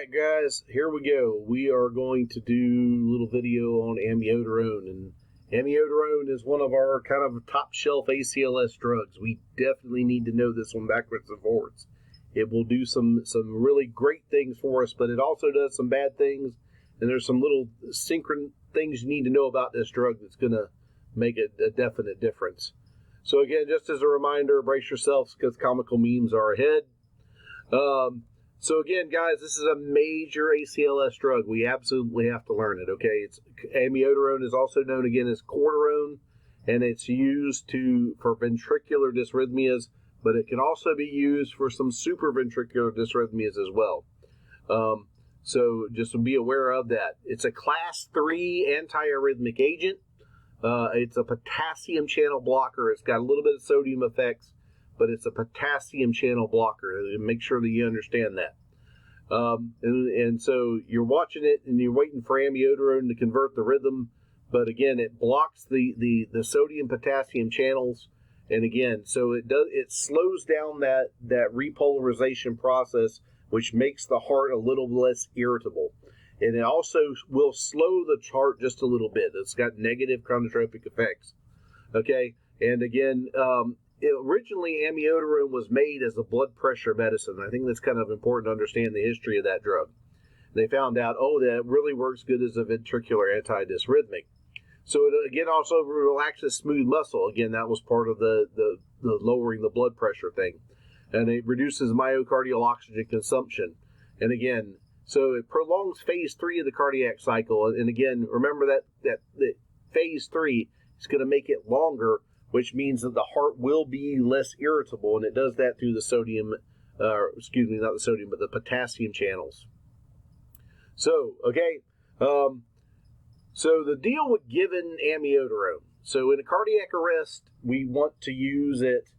right, guys, here we go. We are going to do a little video on amiodarone. And amiodarone is one of our kind of top shelf ACLS drugs. We definitely need to know this one backwards and forwards. It will do some really great things for us, but it also does some bad things. And there's some little synchron things you need to know about this drug that's going to make a definite difference. So again, just as a reminder, brace yourselves because comical memes are ahead. So again, guys, this is a major ACLS drug. We absolutely have to learn it, okay? Amiodarone is also known again as cortisone, and it's used for ventricular dysrhythmias, but it can also be used for some supraventricular dysrhythmias as well. So just be aware of that. It's a class 3 antiarrhythmic agent. It's a potassium channel blocker. It's got a little bit of sodium effects, but it's a potassium channel blocker. Make sure that you understand that. And so you're watching it and you're waiting for amiodarone to convert the rhythm. But again, it blocks the sodium potassium channels. And again, so it slows down that repolarization process, which makes the heart a little less irritable. And it also will slow the heart just a little bit. It's got negative chronotropic effects. Okay. And again, originally, amiodarone was made as a blood pressure medicine. I think that's kind of important to understand the history of that drug. They found out, that it really works good as a ventricular antidysrhythmic. So it, again, also relaxes smooth muscle. Again, that was part of the lowering the blood pressure thing. And it reduces myocardial oxygen consumption. And again, so it prolongs phase 3 of the cardiac cycle. And again, remember that phase 3 is going to make it longer, which means that the heart will be less irritable, and it does that through the sodium, not the sodium, but the potassium channels. So, okay, so the deal with giving amiodarone. So in a cardiac arrest, we want to use it.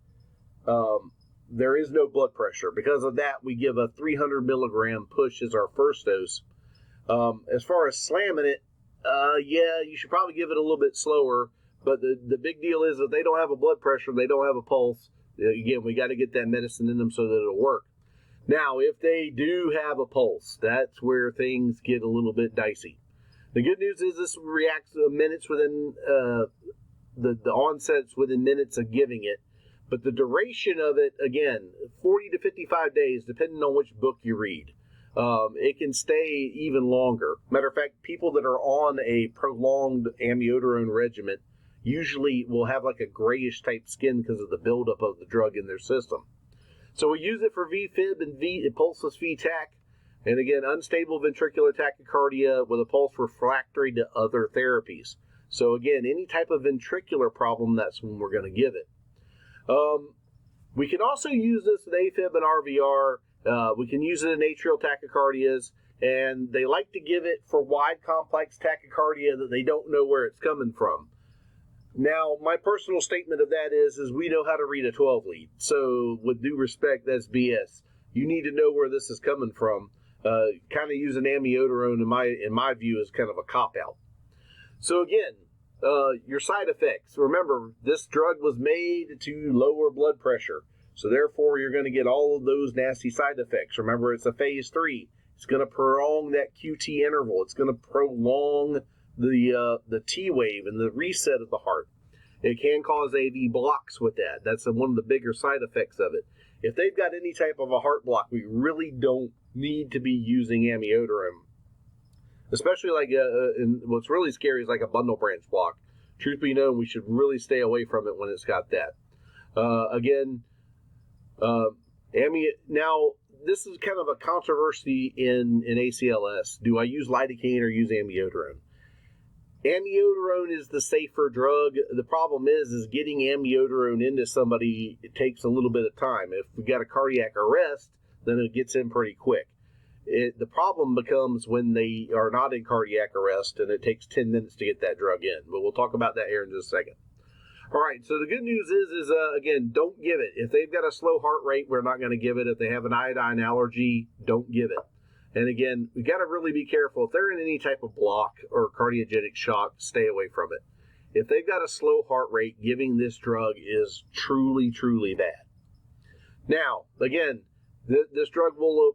There is no blood pressure. Because of that, we give a 300 milligram push as our first dose. As far as slamming it, you should probably give it a little bit slower. But the big deal is that they don't have a blood pressure, they don't have a pulse. Again, we got to get that medicine in them so that it'll work. Now, if they do have a pulse, that's where things get a little bit dicey. The good news is this reacts minutes within the onset's within minutes of giving it. But the duration of it, again, 40 to 55 days, depending on which book you read. It can stay even longer. Matter of fact, people that are on a prolonged amiodarone regimen usually will have like a grayish type skin because of the buildup of the drug in their system. So we use it for VFib and pulseless VTach. And again, unstable ventricular tachycardia with a pulse refractory to other therapies. So again, any type of ventricular problem, that's when we're going to give it. We can also use this in AFib and RVR. We can use it in atrial tachycardias. And they like to give it for wide complex tachycardia that they don't know where it's coming from. Now, my personal statement of that is we know how to read a 12 lead. So, with due respect, that's BS. You need to know where this is coming from. Kind of using amiodarone, in my view, is kind of a cop-out. So, again, your side effects. Remember, this drug was made to lower blood pressure. So, therefore, you're going to get all of those nasty side effects. Remember, it's a phase 3. It's going to prolong that QT interval. It's going to prolong the T wave and the reset of the heart. It can cause AV blocks with that. That's one of the bigger side effects of it. If they've got any type of a heart block, we really don't need to be using amiodarone. Especially and what's really scary is like a bundle branch block. Truth be known, we should really stay away from it when it's got that. Now, this is kind of a controversy in ACLS. Do I use lidocaine or use amiodarone? Amiodarone is the safer drug. The problem is getting amiodarone into somebody, it takes a little bit of time. If we got a cardiac arrest, then it gets in pretty quick. The problem becomes when they are not in cardiac arrest, and it takes 10 minutes to get that drug in. But we'll talk about that here in just a second. All right, so the good news is again, don't give it. If they've got a slow heart rate, we're not going to give it. If they have an iodine allergy, don't give it. And again, we got to really be careful. If they're in any type of block or cardiogenic shock, stay away from it. If they've got a slow heart rate, giving this drug is truly, truly bad. Now, again, this drug will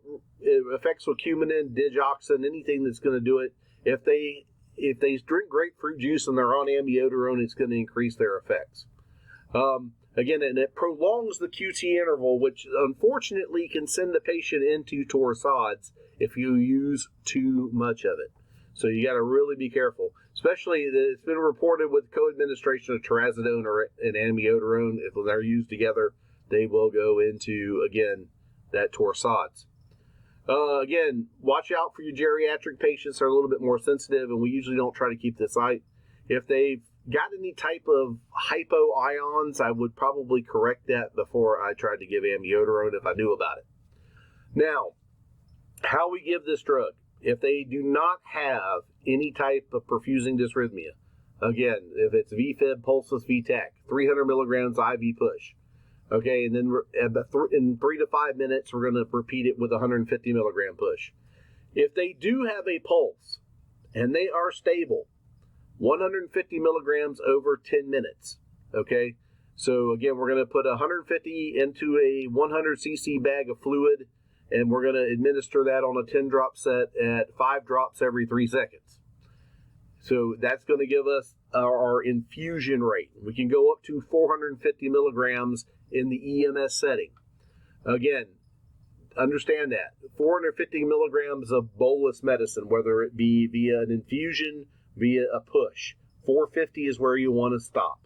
effects with cumin, digoxin, anything that's going to do it. If they drink grapefruit juice and they're on amiodarone, it's going to increase their effects. Again, and it prolongs the QT interval, which unfortunately can send the patient into torsades if you use too much of it. So you got to really be careful. Especially, it's been reported with co-administration of trazodone or an amiodarone, if they're used together, they will go into, again, that torsades. Again, watch out for your geriatric patients. They're a little bit more sensitive, and we usually don't try to keep this light. If they've got any type of hypoions, I would probably correct that before I tried to give amiodarone if I knew about it. Now, how we give this drug. If they do not have any type of perfusing dysrhythmia, again, if it's VFib, pulseless VTAC, 300 milligrams IV push, okay, and then in 3 to 5 minutes, we're going to repeat it with 150 milligram push. If they do have a pulse and they are stable, 150 milligrams over 10 minutes, okay? So again, we're going to put 150 into a 100 cc bag of fluid, and we're going to administer that on a 10-drop set at 5 drops every 3 seconds. So that's going to give us our infusion rate. We can go up to 450 milligrams in the EMS setting. Again, understand that. 450 milligrams of bolus medicine, whether it be via an infusion, via a push. 450 is where you want to stop.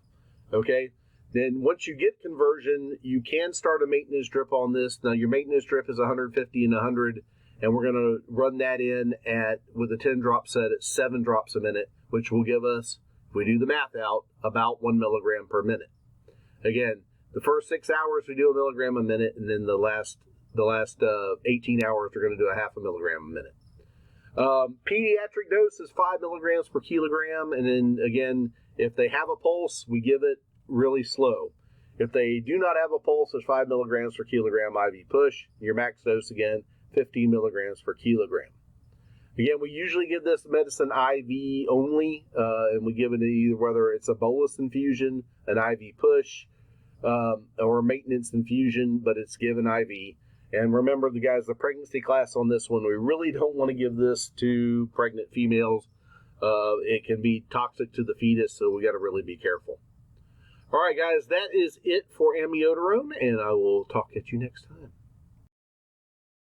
Okay? Then once you get conversion, you can start a maintenance drip on this. Now your maintenance drip is 150 and 100, and we're going to run that in with a 10-drop set at 7 drops a minute, which will give us, if we do the math out, about 1 milligram per minute. Again, the first 6 hours we do a milligram a minute, and then the last 18 hours we're going to do a half a milligram a minute. Pediatric dose is 5 milligrams per kilogram, and then again, if they have a pulse, we give it really slow. If they do not have a pulse, it's 5 milligrams per kilogram IV push. Your max dose, again, 15 milligrams per kilogram. Again, we usually give this medicine IV only, and we give it either whether it's a bolus infusion, an IV push, or a maintenance infusion, but it's given IV. And remember, guys, the pregnancy class on this one, we really don't want to give this to pregnant females. It can be toxic to the fetus, so we got to really be careful. All right, guys, that is it for amiodarone, and I will talk at you next time.